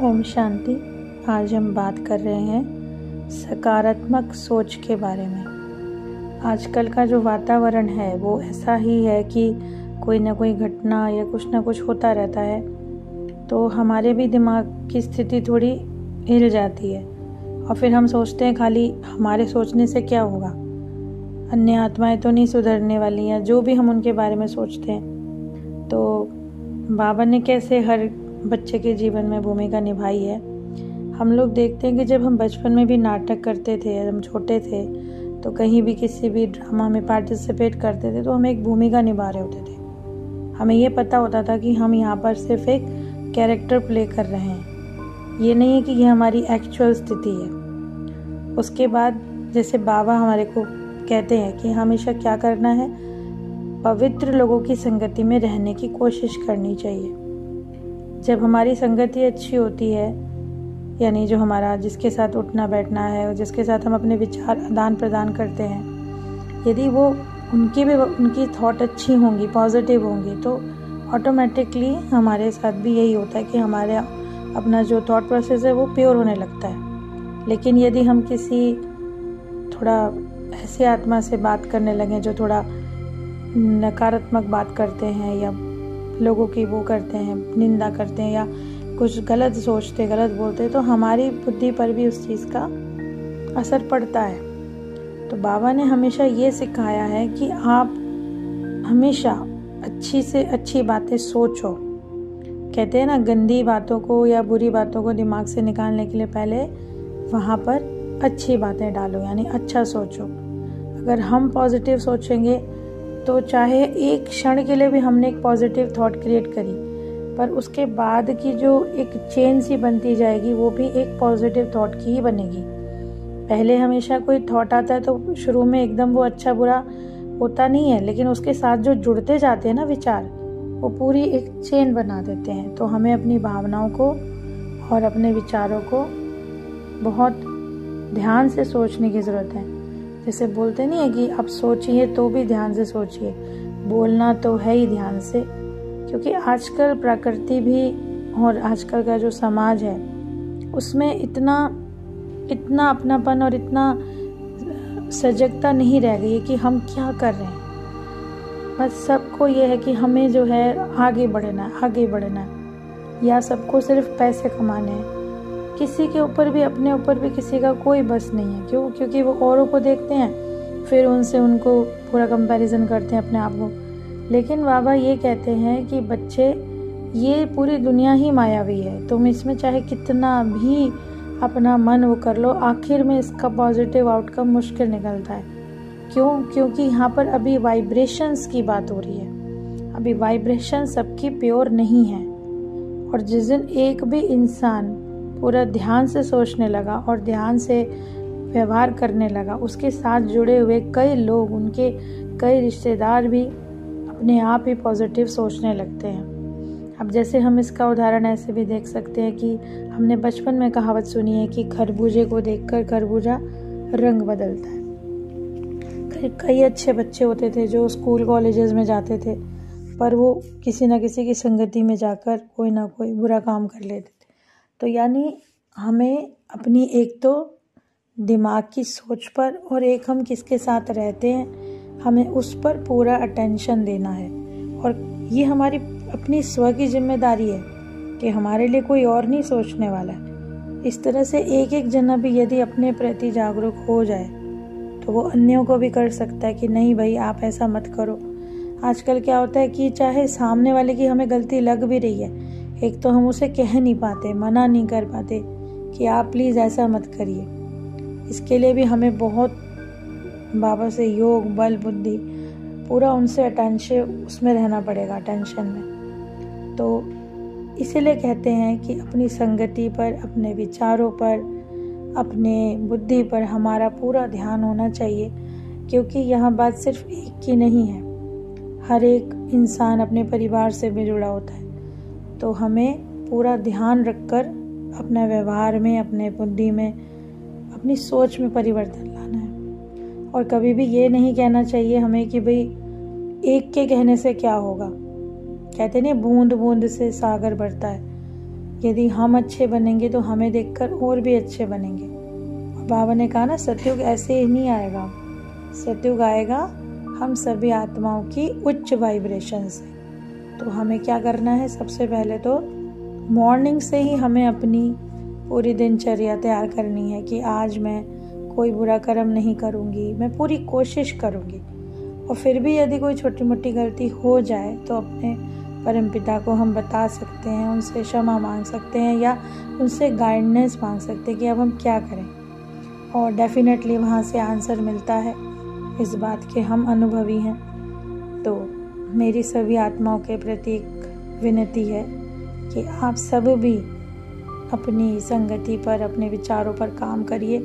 ओम शांति। आज हम बात कर रहे हैं सकारात्मक सोच के बारे में। आजकल का जो वातावरण है वो ऐसा ही है कि कोई ना कोई घटना या कुछ ना कुछ होता रहता है, तो हमारे भी दिमाग की स्थिति थोड़ी हिल जाती है और फिर हम सोचते हैं खाली हमारे सोचने से क्या होगा, अन्य आत्माएं तो नहीं सुधरने वाली, या जो भी हम उनके बारे में सोचते हैं। तो बाबा ने कैसे हर बच्चे के जीवन में भूमिका निभाई है। हम लोग देखते हैं कि जब हम बचपन में भी नाटक करते थे, हम छोटे थे, तो कहीं भी किसी भी ड्रामा में पार्टिसिपेट करते थे तो हम एक भूमिका निभा रहे होते थे। हमें ये पता होता था कि हम यहाँ पर सिर्फ एक कैरेक्टर प्ले कर रहे हैं, ये नहीं है कि ये हमारी एक्चुअल स्थिति है। उसके बाद जैसे बाबा हमारे को कहते हैं कि हमेशा क्या करना है, पवित्र लोगों की संगति में रहने की कोशिश करनी चाहिए। जब हमारी संगति अच्छी होती है, यानी जो हमारा जिसके साथ उठना बैठना है और जिसके साथ हम अपने विचार आदान प्रदान करते हैं, यदि वो उनकी थॉट अच्छी होंगी, पॉजिटिव होंगी, तो ऑटोमेटिकली हमारे साथ भी यही होता है कि हमारे अपना जो थॉट प्रोसेस है वो प्योर होने लगता है। लेकिन यदि हम किसी थोड़ा ऐसे आत्मा से बात करने लगें जो थोड़ा नकारात्मक बात करते हैं या लोगों की वो करते हैं, निंदा करते हैं या कुछ गलत सोचते, गलत बोलते, तो हमारी बुद्धि पर भी उस चीज़ का असर पड़ता है। तो बाबा ने हमेशा ये सिखाया है कि आप हमेशा अच्छी से अच्छी बातें सोचो। कहते हैं ना, गंदी बातों को या बुरी बातों को दिमाग से निकालने के लिए पहले वहाँ पर अच्छी बातें डालो, यानी अच्छा सोचो। अगर हम पॉजिटिव सोचेंगे तो चाहे एक क्षण के लिए भी हमने एक पॉजिटिव थॉट क्रिएट करी, पर उसके बाद की जो एक चेन सी बनती जाएगी वो भी एक पॉजिटिव थॉट की ही बनेगी। पहले हमेशा कोई थॉट आता है तो शुरू में एकदम वो अच्छा बुरा होता नहीं है, लेकिन उसके साथ जो जुड़ते जाते हैं ना विचार, वो पूरी एक चेन बना देते हैं। तो हमें अपनी भावनाओं को और अपने विचारों को बहुत ध्यान से सोचने की ज़रूरत है। जैसे बोलते नहीं है कि आप सोचिए तो भी ध्यान से सोचिए, बोलना तो है ही ध्यान से, क्योंकि आजकल प्रकृति भी और आजकल का जो समाज है उसमें इतना अपनापन और इतना सजगता नहीं रह गई है कि हम क्या कर रहे हैं। बस सबको ये है कि हमें जो है आगे बढ़ना है, या सबको सिर्फ पैसे कमाने हैं। किसी के ऊपर भी, अपने ऊपर भी किसी का कोई बस नहीं है। क्यों? क्योंकि वो औरों को देखते हैं, फिर उनको पूरा कंपैरिजन करते हैं अपने आप को। लेकिन बाबा ये कहते हैं कि बच्चे, ये पूरी दुनिया ही मायावी है, तुम इसमें चाहे कितना भी अपना मन वो कर लो, आखिर में इसका पॉजिटिव आउटकम मुश्किल निकलता है। क्यों? क्योंकि यहाँ पर अभी वाइब्रेशंस की बात हो रही है। अभी वाइब्रेशन सबकी प्योर नहीं है। और जिस दिन एक भी इंसान पूरा ध्यान से सोचने लगा और ध्यान से व्यवहार करने लगा, उसके साथ जुड़े हुए कई लोग, उनके कई रिश्तेदार भी अपने आप ही पॉजिटिव सोचने लगते हैं। अब जैसे हम इसका उदाहरण ऐसे भी देख सकते हैं कि हमने बचपन में कहावत सुनी है कि खरबूजे को देखकर खरबूजा रंग बदलता है। कई अच्छे बच्चे होते थे जो स्कूल कॉलेजेस में जाते थे, पर वो किसी न किसी की संगति में जाकर कोई ना कोई बुरा काम कर लेते थे। तो यानी हमें अपनी एक तो दिमाग की सोच पर और एक हम किसके साथ रहते हैं, हमें उस पर पूरा अटेंशन देना है। और ये हमारी अपनी स्व की जिम्मेदारी है कि हमारे लिए कोई और नहीं सोचने वाला है। इस तरह से एक एक जना भी यदि अपने प्रति जागरूक हो जाए तो वो अन्यों को भी कर सकता है कि नहीं भाई, आप ऐसा मत करो। आजकल क्या होता है कि चाहे सामने वाले की हमें गलती लग भी रही है, एक तो हम उसे कह नहीं पाते, मना नहीं कर पाते कि आप प्लीज़ ऐसा मत करिए। इसके लिए भी हमें बहुत बाबा से योग, बल, बुद्धि, पूरा उनसे अटेंशन उसमें रहना पड़ेगा, टेंशन में। तो इसीलिए कहते हैं कि अपनी संगति पर, अपने विचारों पर, अपने बुद्धि पर हमारा पूरा ध्यान होना चाहिए। क्योंकि यहाँ बात सिर्फ एक की नहीं है, हर एक इंसान अपने परिवार से भी जुड़ा होता है। तो हमें पूरा ध्यान रखकर अपने व्यवहार में, अपने बुद्धि में, अपनी सोच में परिवर्तन लाना है। और कभी भी ये नहीं कहना चाहिए हमें कि भाई एक के कहने से क्या होगा। कहते नहीं, बूंद बूंद से सागर भरता है। यदि हम अच्छे बनेंगे तो हमें देखकर और भी अच्छे बनेंगे। बाबा ने कहा ना, सतयुग ऐसे ही नहीं आएगा, सतयुग आएगा हम सभी आत्माओं की उच्च वाइब्रेशन से। तो हमें क्या करना है, सबसे पहले तो मॉर्निंग से ही हमें अपनी पूरी दिनचर्या तैयार करनी है कि आज मैं कोई बुरा कर्म नहीं करूँगी, मैं पूरी कोशिश करूँगी। और फिर भी यदि कोई छोटी मोटी गलती हो जाए तो अपने परमपिता को हम बता सकते हैं, उनसे क्षमा मांग सकते हैं या उनसे गाइडेंस मांग सकते हैं कि अब हम क्या करें। और डेफिनेटली वहाँ से आंसर मिलता है, इस बात के हम अनुभवी हैं। तो मेरी सभी आत्माओं के प्रति एक विनती है कि आप सब भी अपनी संगति पर, अपने विचारों पर काम करिए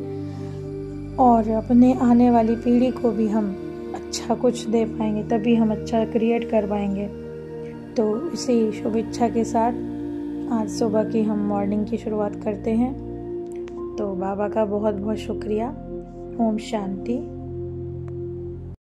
और अपने आने वाली पीढ़ी को भी हम अच्छा कुछ दे पाएंगे, तभी हम अच्छा क्रिएट कर पाएंगे। तो इसी शुभ इच्छा के साथ आज सुबह की हम मॉर्निंग की शुरुआत करते हैं। तो बाबा का बहुत बहुत शुक्रिया। ओम शांति।